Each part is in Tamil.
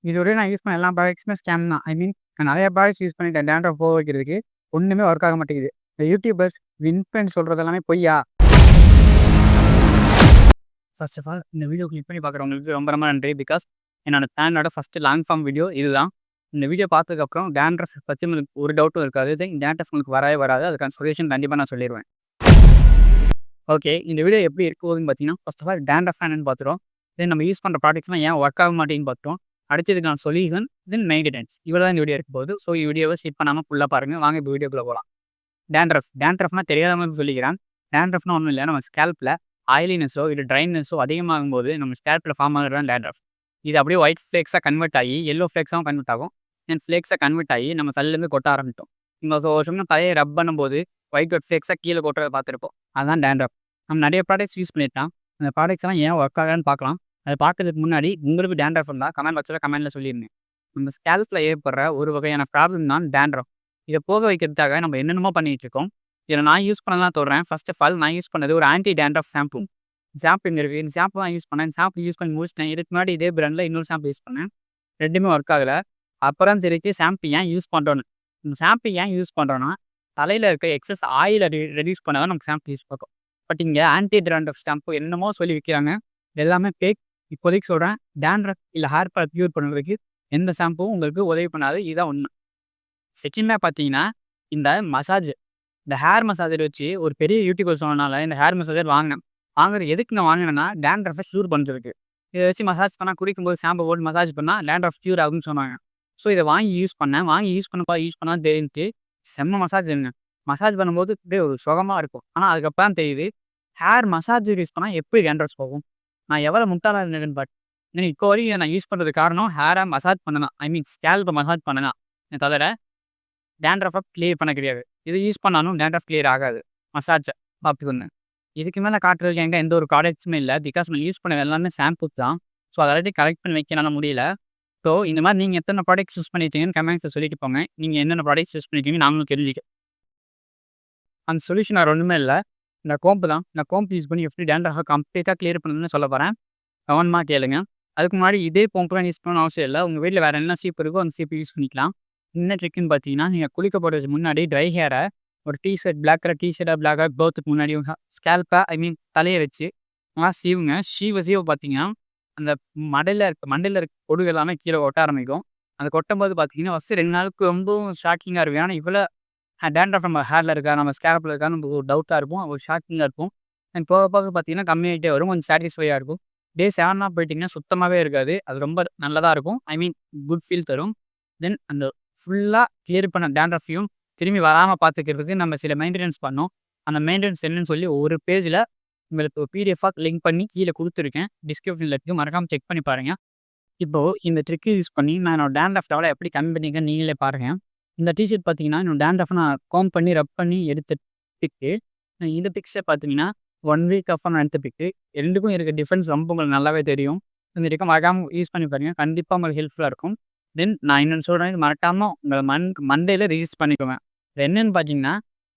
இதுவரையும் நான் யூஸ் பண்ண எல்லா ப்ராடக்ட்ஸுமே ஸ்கேம் தான். ஐ மீன் நான் நிறைய ப்ராடக்ட்ஸ் யூஸ் பண்ணிட்டேன் டேண்ட்ரஃப் போக வைக்கிறதுக்கு. ஒன்றுமே ஒர்க் ஆக மாட்டேங்குது. இந்த யூடியூபர்ஸ் இன்ஃப்ளூயன்ஸ் சொல்கிறது எல்லாமே பொய்யா? ஃபர்ஸ்ட் ஆஃப் ஆல் இந்த வீடியோ கிளிக் பண்ணி பார்க்குறவங்களுக்கு ரொம்ப ரொம்ப நன்றி. பிகாஸ் என்னோட சேனலோட ஃபஸ்ட்டு லாங் ஃபார்ம் வீடியோ இதுதான். இந்த வீடியோ பார்த்ததுக்கப்புறம் டேண்ட்ரஃப் பற்றி உங்களுக்கு ஒரு டவுட்டும் இருக்காது. டேண்ட்ரஃப் உங்களுக்கு வரவே வராது. அதுக்கான சொல்யூஷன் கண்டிப்பாக நான் சொல்லிடுவேன். ஓகே, இந்த வீடியோ எப்படி இருக்க போகுதுன்னு பார்த்தீங்கன்னா, ஃபர்ஸ்ட் ஆஃப் ஆல் டேண்ட்ரஃப் என்னன்னு பார்த்துட்டோம். தென் நம்ம யூஸ் பண்ணுற ப்ராடக்ட்ஸ்லாம் ஏன் ஒர்க் ஆக மாட்டேங்குன்னு பார்த்துட்டோம். அடுத்ததுக்கான சொல்யூஷன், தென் மெயின்டெனன்ஸ். இவ்வளோ தான் இந்த வீடியோ இருக்க போகுது. ஸோ இந்த வீடியோவை ஸ்கிப் பண்ணாமல் ஃபுல்லாக பாருங்கள். வாங்க இப்போ வீடியோக்குள்ளே போகலாம். டேண்ட்ரஃப்னா தெரியாதவங்களுக்கு சொல்லிக்கிறேன். டேண்ட்ரஃப்னா ஒன்றும் இல்லை, நம்ம ஸ்கேல்பில் ஆயிலினஸோ இல்லை ட்ரைனஸோ அதிகமாகும் போது நம்ம ஸ்கேல்பில் ஃபார்ம் ஆகிறது தான் டேண்ட்ரஃப். இது அப்படியே ஒயிட் ஃப்ளேக்ஸாக கன்வெர்ட் ஆகி எல்லோ ஃப்ளேக்ஸாகவும் கன்வெர்ட் ஆகும். தென் ஃப்ளேக்ஸாக கன்வெர்ட் ஆகி நம்ம தலையிலேருந்து கொட்ட ஆரம்பிட்டோம். நம்ம ஒரு சமயம் தலையை ரப் பண்ணும்போது ஒயிட் ஃப்ளேக்ஸாக கீழே கொட்டுறதை பார்த்துருப்போம். அதுதான் டேண்ட்ரஃப். நம்ம நிறைய ப்ராடக்ட்ஸ் யூஸ் பண்ணிட்டோம். அந்த ப்ராடக்ட்ஸ் எல்லாம் ஏன் ஒர்க் ஆகலான்னு பார்க்கலாம். அதை பார்க்கறதுக்கு முன்னாடி உங்களுக்கு டேண்ட்ரஃப் இருந்தால் கமெண்ட் பாக்ஸில் கமெண்ட்டில் சொல்லியிருந்தேன். நம்ம ஸ்கேல்பில் ஏற்படுற ஒரு வகையான ப்ராப்ளம் தான் டேண்ட்ரஃப். இதை போக வைக்கிறதுக்காக நம்ம என்னென்னமோ பண்ணிகிட்டு இருக்கோம். இதில் நான் யூஸ் பண்ணலாம் சொல்கிறேன். ஃபர்ஸ்ட் ஆஃப் ஆல் நான் யூஸ் பண்ணது ஒரு ஆன்டி டேண்ட்ரஃப் ஷாம்பு. ஷாம்பு இங்கே இருக்குது. இந்த ஷாம்பு தான் யூஸ் பண்ணேன். ஷாம்பு யூஸ் பண்ணி முடிச்சிட்டேன். இதுக்கு முன்னாடி இதே பிராண்டில் இன்னொரு ஷாம்பு யூஸ் பண்ணேன். ரெண்டுமே ஒர்க் ஆகலை. அப்புறம் தெரிஞ்சு ஷாம்பு ஏன் யூஸ் பண்ணுறோன்னு. இந்த ஷாம்பு ஏன் யூஸ் பண்ணுறோன்னா, தலையில் இருக்க எக்ஸஸ் ஆயிலை ரெடியூஸ் பண்ண தான் நம்ம ஷாம்பு யூஸ் பண்ணுறோம். பட் இங்கே ஆன்டி டேண்ட்ரஃப் ஷாம்பு என்னமோ சொல்லி விற்கிறாங்க. எல்லாமே ஃபேக். இப்போதைக்கு சொல்கிறேன், டேண்ட்ரஃப் இல்லை ஹேர் ஃபால் க்யூர் பண்ணுறதுக்கு எந்த ஷாம்புவும் உங்களுக்கு உதவி பண்ணாது. இதுதான் உண்மை. செகண்டாக பார்த்தீங்கன்னா, இந்த மசாஜ், இந்த ஹேர் மசாஜர் வச்சு ஒரு பெரிய யூடியூபர் சொன்னனால இந்த ஹேர் மசாஜர் வாங்கினேன். வாங்குறது எதுக்கு நான் வாங்கினேன்னா, டேண்ட்ரஃபை க்யூர் பண்ணுறதுக்கு. இதை வச்சு மசாஜ் பண்ணால், குடிக்கும்போது ஷாம்பு போட்டு மசாஜ் பண்ணால் டேண்ட்ரஃப் க்யூர் ஆகும்னு சொன்னாங்க. ஸோ இதை வாங்கி யூஸ் பண்ணேன். வாங்கி யூஸ் பண்ணால் தெரிஞ்சு செம்ம மசாஜ் இருங்க. மசாஜ் பண்ணும்போது அப்படியே ஒரு சுகமாக இருக்கும். ஆனால் அதுக்கப்புறம் தெரியுது, ஹேர் மசாஜர் யூஸ் பண்ணால் எப்படி டேண்ட்ரஃப் போகும். நான் எவ்வளோ முட்டாளாக இருந்தேன்னு பட் இப்போ வரைக்கும் நான் யூஸ் பண்ணுறது காரணம் ஹேரை மசாஜ் பண்ணலாம். ஐ மீன் ஸ்கேல்பை மசாஜ் பண்ணலாம். தவிர டேண்ட்ரஃபை கிளியர் பண்ண கிடையாது. இது யூஸ் பண்ணாலும் டேண்ட்ரஃப் கிளியர் ஆகாது. மசாஜை பார்த்துக்கோங்க. இதுக்கு மேலே காட்டுறதுக்கு எங்கே எந்த ஒரு ப்ராடக்ட்ஸுமே இல்லை. பிகாஸ் நான் யூஸ் பண்ண எல்லாமே ஷாம்பூஸ் தான். ஸோ அதை கலெக்ட் பண்ணி வைக்கனால முடியல. ஸோ இந்த மாதிரி நீங்கள் எத்தனை ப்ராடக்ட்ஸ் யூஸ் பண்ணிட்டீங்கன்னு கமெண்ட்ஸில் சொல்லிட்டு போங்க. நீங்கள் என்னென்ன ப்ராடக்ட்ஸ் யூஸ் பண்ணிட்டீங்க நாங்களும் தெரிஞ்சுக்க. அந்த சொல்யூஷன் வேறு ஒன்றுமே இல்லை. இந்த கோம்பு தான். இந்த கோம்பு யூஸ் பண்ணி எப்படி டேண்ட்ரஃபை கம்ப்ளீட்டாக கிளியர் பண்ணுறதுன்னு சொல்ல போகிறேன். கவனமாக கேளுங்க. அதுக்கு முன்னாடி இதே கோம்புலாம் யூஸ் பண்ணணும்னு அவசியம் இல்லை. உங்கள் வீட்டில் வேறு என்ன சீப்பு இருக்கோ அந்த சீப்பு யூஸ் பண்ணிக்கலாம். என்ன ட்ரிக்குன்னு பார்த்தீங்கன்னா, நீங்கள் குளிக்க போகிறதுக்கு முன்னாடி ட்ரை ஹேரை ஒரு டிஷர்ட், பிளாக் கலர் டிஷர்ட்டாக பிளாக் கலர் க்ளோத்துக்கு முன்னாடி ஸ்கேல்பை ஐ மீன் தலையை வச்சு சீவுங்க. சீவ பார்த்தீங்கன்னா, அந்த மண்டையில் இருக்க பொடுகு எல்லாமே கீழே கொட்ட ஆரம்பிக்கும். அந்த கொட்டும்போது பார்த்தீங்கன்னா ஃபஸ்ட்டு 2 நாளுக்கு ரொம்பவும் ஷாக்கிங்காக இருக்கும். ஏன்னா இவ்வளோ டேண்ட்ரஃப் நம்ம ஹேரில் இருக்கா, நம்ம ஸ்கேல்பில் இருக்கா, நமக்கு ஒரு டவுட்டாக இருக்கும். ஒரு ஷாக்கிங்காக இருக்கும். அண்ட் போக போக பார்த்தீங்கன்னா கம்மியாகிட்டே வரும். கொஞ்சம் சாட்டிஸ்ஃபையாக இருக்கும். டே 7 போயிட்டிங்கன்னா சுத்தமாகவே இருக்காது. அது ரொம்ப நல்லதாக இருக்கும். ஐ மீன் குட் ஃபீல் தரும். தென் அந்த ஃபுல்லாக கிளியர் பண்ண டேண்ட்ரஃபையும் திரும்பி வராமல் பார்த்துக்கிறதுக்கு நம்ம சில மெயின்டெனன்ஸ் பண்ணோம். அந்த மெயின்டெனன்ஸ் என்னன்னு சொல்லி ஒரு பேஜில் உங்களுக்கு ஒரு பிடிஎஃபாக லிங்க் பண்ணி கீழே கொடுத்துருக்கேன். டிஸ்கிரிப்ஷனில் இருக்குது. மறக்காமல் செக் பண்ணி பாருங்கள். இப்போது இந்த ட்ரிக்கு யூஸ் பண்ணி நான் என்னோட டேண்ட்ரஃப் டவலை எப்படி கம்மி பண்ணிக்கன்னு நீங்களே பாருங்கள். இந்த டிஷர்ட் பார்த்தீங்கன்னா என்னோட டேண்ட்ரஃபை நான் கோம் பண்ணி ரப் பண்ணி எடுத்த பிக்கு. இந்த பிக்ஸை பார்த்தீங்கன்னா 1 வீக் அப்புறம் நான் எடுத்த பிக்கு. ரெண்டுக்கும் இருக்க டிஃப்ரென்ஸ் ரொம்ப உங்களுக்கு நல்லாவே தெரியும். இந்த ட்ரிக்கை மறக்காமல் யூஸ் பண்ணி பாருங்கள். கண்டிப்பாக உங்களுக்கு ஹெல்ப்ஃபுல்லாக இருக்கும். தென் நான் இன்னொன்று சொல்கிறேன், மறக்காமல் உங்களை மண்டையில் ரிஜிஸ்டர் பண்ணிக்கோங்க. இது என்னென்னு பார்த்தீங்கன்னா,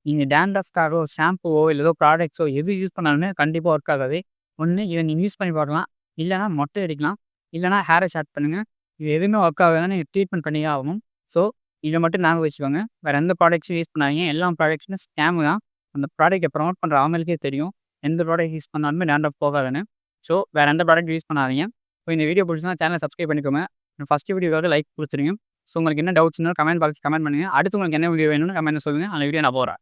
நீங்கள் டேண்ட்ரஃப்காகவோ ஷாம்புவோ இல்லை ஏதோ ப்ராடக்ட்ஸோ எது யூஸ் பண்ணாலுமே கண்டிப்பாக ஒர்க் ஆகாது. ஒன்று இதை நீங்கள் யூஸ் பண்ணி பார்க்கலாம், இல்லைனா மொட்டை அடிக்கலாம், இல்லைனா ஹேரை ஷார்ட் பண்ணுங்கள். இது எதுவுமே ஒர்க் ஆகாதுன்னா நீங்கள் ட்ரீட்மெண்ட் பண்ணியே ஆகணும். ஸோ இதை மட்டும் ஞாபகம் வச்சுக்கோங்க. வேறு எந்த ப்ராடக்ட்ஸும் யூஸ் பண்ணாதீங்க. எல்லா ப்ராடக்ட்ஸுமே ஸ்கேமு தான். அந்த ப்ராடக்ட்டை ப்ரமோட் பண்ணுற அவங்களுக்கே தெரியும் எந்த ப்ராடக்ட் யூஸ் பண்ணாலுமே டேண்ட்ரஃப் போகாதுன்னு. ஸோ வேறு எந்த ப்ராடக்ட் யூஸ் பண்ணாதீங்க. ஸோ இந்த வீடியோ பிடிச்சிருந்தா சேனலை சப்ஸ்கிரைப் பண்ணிக்கோங்க. ஃபஸ்ட்டு வீடியோவாக லைக் கொடுத்துருங்க. ஸோ உங்களுக்கு என்ன டவுட்ஸ்னாலும் கமெண்ட் பாக்ஸ் கமெண்ட் பண்ணுங்கள். அடுத்து உங்களுக்கு என்ன வீடியோ வேணும்னு கமெண்ட் சொல்லுங்கள். அந்த வீடியோ நான் போகிறேன்.